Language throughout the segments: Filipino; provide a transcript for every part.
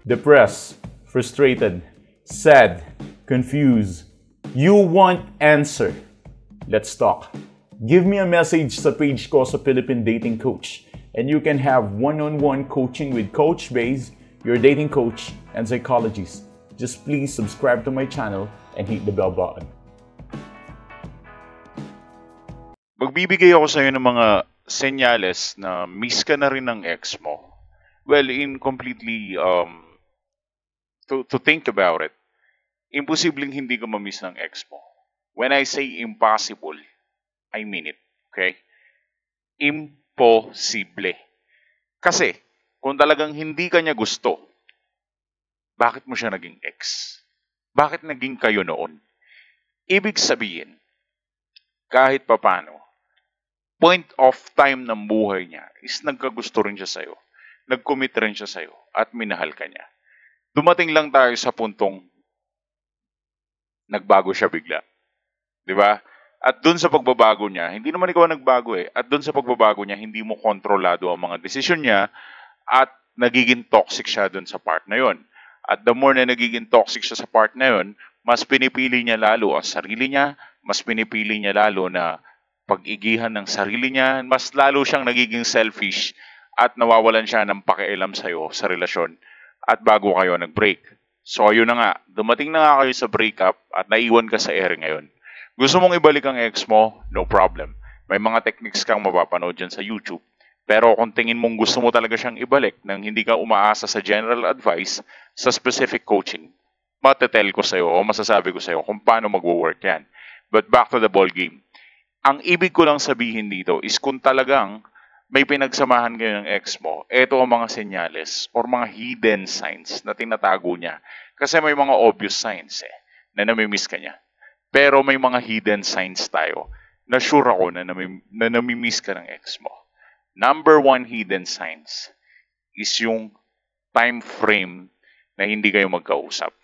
Depressed, frustrated, sad, confused. You want answer. Let's talk. Give me a message sa page ko sa Philippine Dating Coach and you can have one-on-one coaching with Coach Baze, your dating coach and psychologist. Just please subscribe to my channel and hit the bell button. Magbibigay ako sa iyo ng mga senyales na miss ka na rin ng ex mo. Well, in completely, to think about it, imposibleng hindi ka ma-miss ng ex mo. When I say impossible, I mean it. Okay? Imposible. Kasi, kung talagang hindi ka niya gusto, bakit mo siya naging ex? Bakit naging kayo noon? Ibig sabihin, kahit papano, point of time ng buhay niya is nagkagusto rin siya sa'yo. Nag-commit rin siya sa'yo at minahal ka niya. Dumating lang tayo sa puntong nagbago siya bigla. Di ba? At dun sa pagbabago niya, hindi naman ikaw nagbago eh. At dun sa pagbabago niya, hindi mo kontrolado ang mga desisyon niya at nagiging toxic siya dun sa part na yon. At the more na nagiging toxic siya sa part na yon, mas pinipili niya lalo ang sarili niya, mas pinipili niya lalo na pag-igihan ng sarili niya, mas lalo siyang nagiging selfish at nawawalan siya ng pakialam sa'yo sa relasyon at bago kayo nag-break. So ayun na nga, dumating na nga kayo sa breakup at naiwan ka sa ere ngayon. Gusto mong ibalik ang ex mo? No problem. May mga techniques kang mapapanood dyan sa YouTube. Pero kung tingin mong gusto mo talaga siyang ibalik nang hindi ka umaasa sa general advice, sa specific coaching, matetel ko sa'yo o masasabi ko sa'yo kung paano mag-work yan. But back to the ball game. Ang ibig ko lang sabihin dito is kung talagang may pinagsamahan kayo ng ex mo, eto ang mga senyales or mga hidden signs na tinatago niya. Kasi may mga obvious signs na namimiss ka niya. Pero may mga hidden signs tayo na sure ako na namimiss ka ng ex mo. Number one hidden signs is yung time frame na hindi kayo magkausap.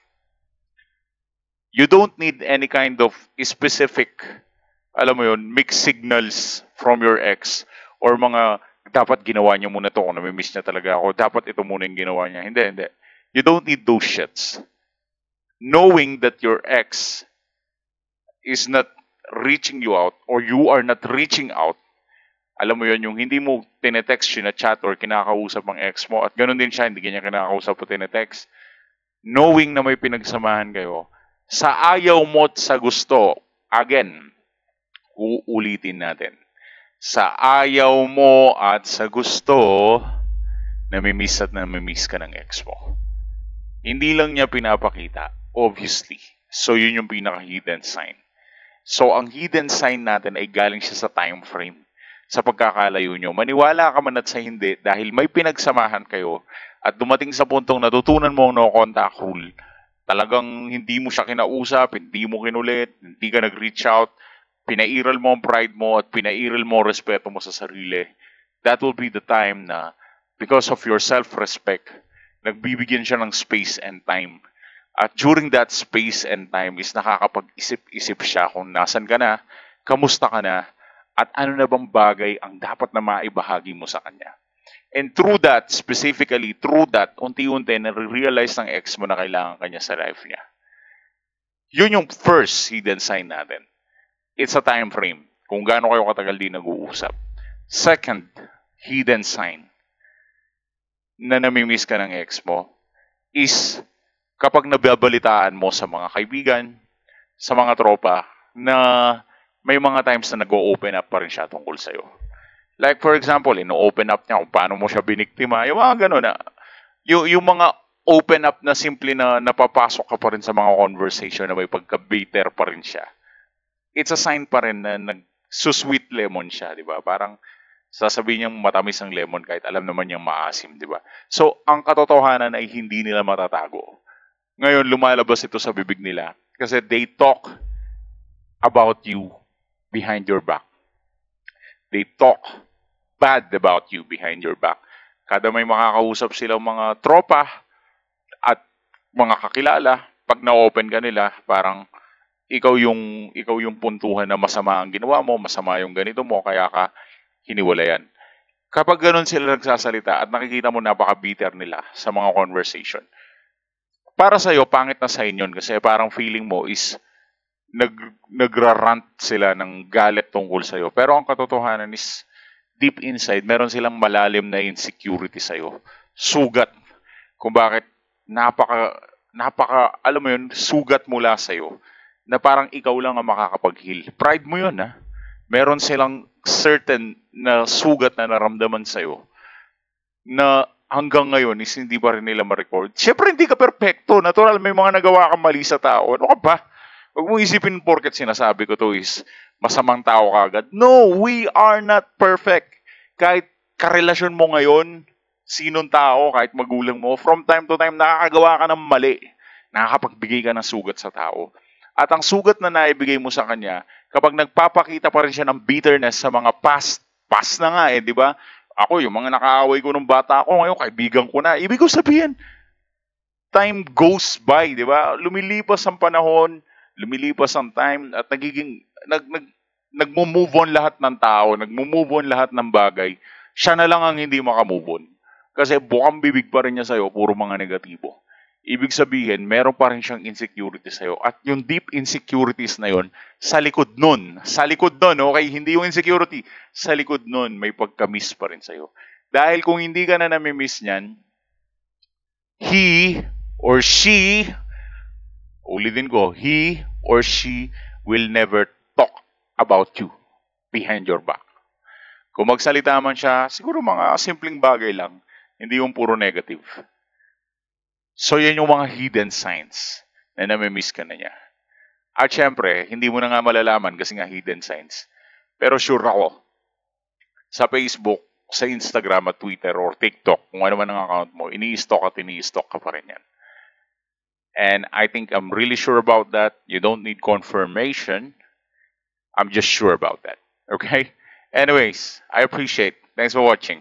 You don't need any kind of specific, alam mo yun, mixed signals from your ex or mga dapat ginawa niya muna to kung namimiss niya talaga ako. Dapat ito muna yung ginawa niya. Hindi. You don't need those shits. Knowing that your ex is not reaching you out or you are not reaching out, alam mo yun, yung hindi mo tinetext, sinachat or kinakausap ang ex mo at ganun din siya, hindi niya kinakausap o tinetext. Knowing na may pinagsamahan kayo, sa ayaw mo at sa gusto, again, uulitin natin. Sa ayaw mo at sa gusto, namimiss ka ng ex mo. Hindi lang niya pinapakita, obviously. So, yun yung pinaka-hidden sign. So, ang hidden sign natin ay galing siya sa time frame. Sa pagkakalayo nyo. Maniwala ka man at sa hindi dahil may pinagsamahan kayo at dumating sa puntong natutunan mo ang no contact rule. Talagang hindi mo siya kinausap, hindi mo kinulit, hindi ka nag-reach out, pinairal mo ang pride mo at pinairal mo ang respeto mo sa sarili. That will be the time na because of your self-respect, nagbibigyan siya ng space and time. At during that space and time is nakakapag-isip-isip siya kung nasan ka na, kamusta ka na, at ano na bang bagay ang dapat na maibahagi mo sa kanya. And through that, specifically, unti-unti na-realize ng ex mo na kailangan kanya sa life niya. Yun yung first hidden sign natin. It's a time frame. Kung gaano kayo katagal din nag-uusap. Second hidden sign na namimiss ka ng ex mo is kapag nababalitaan mo sa mga kaibigan, sa mga tropa, na may mga times na nag-o-open up pa rin siya tungkol sa'yo. Like for example, ino-open up niya kung paano mo siya biniktima. Yung mga gano'n na. Yung mga open up na simple na napapasok ka pa rin sa mga conversation na may pagka-bitter pa rin siya. It's a sign pa rin na nag-sweet lemon siya, di ba? Parang sasabihin niyang matamis ang lemon kahit alam naman niyang maasim, di ba? So, ang katotohanan ay hindi nila matatago. Ngayon, lumalabas ito sa bibig nila kasi they talk about you behind your back. They talk bad about you behind your back. Kada may makakausap silang mga tropa at mga kakilala, pag na-open ka nila, parang ikaw yung puntuhan na masama ang ginawa mo, masama yung ganito mo, kaya ka hiniwalayan. Kapag ganun sila nagsasalita at nakikita mo napaka-bitter nila sa mga conversation, para sa'yo, pangit na sign yun kasi parang feeling mo is nagrarant sila ng galit tungkol sa'yo. Pero ang katotohanan is, deep inside, meron silang malalim na insecurity sa'yo. Sugat. Kung bakit alam mo yun, sugat mula sa'yo na parang ikaw lang ang makakapag-heal. Pride mo yun, ha? Meron silang certain na sugat na naramdaman sa'yo na hanggang ngayon is hindi pa rin nila ma-record. Siyempre, hindi ka perfecto. Natural, may mga nagawa kang mali sa tao. Ano ka ba? Huwag mong isipin porket sinasabi ko to is masamang tao ka agad. No, we are not perfect. Kahit karelasyon mo ngayon, sinong tao, kahit magulang mo, from time to time, nakakagawa ka ng mali. Nakakapagbigay ka ng sugat sa tao. At ang sugat na naibigay mo sa kanya, kapag nagpapakita pa rin siya ng bitterness sa mga past na nga di ba? Ako, yung mga nakaaway ko nung bata ako, ngayon kaibigan ko na. Ibig ko sabihin, time goes by, di ba? Lumilipas ang panahon, lumilipas ang time, at nagmo-move on lahat ng tao, nagmo-move on lahat ng bagay. Siya na lang ang hindi makamove on. Kasi bukang bibig pa rin niya sa'yo, puro mga negatibo. Ibig sabihin, meron pa rin siyang insecurity sa'yo. At yung deep insecurities na yon, sa likod nun, okay? Hindi yung insecurity. Sa likod nun, may pagka-miss pa rin sa'yo. Dahil kung hindi ka na nami-miss niyan, he or she will never talk about you behind your back. Kung magsalita man siya, siguro mga simpleng bagay lang, hindi yung puro negative. So, yan yung mga hidden signs na nami-miss ka na niya. At syempre, hindi mo na nga malalaman kasi nga hidden signs. Pero sure ako, sa Facebook, sa Instagram at Twitter or TikTok, kung ano man ang account mo, ini-stalk ka pa rin yan. And I think I'm really sure about that. You don't need confirmation. I'm just sure about that. Okay? Anyways, I appreciate. Thanks for watching.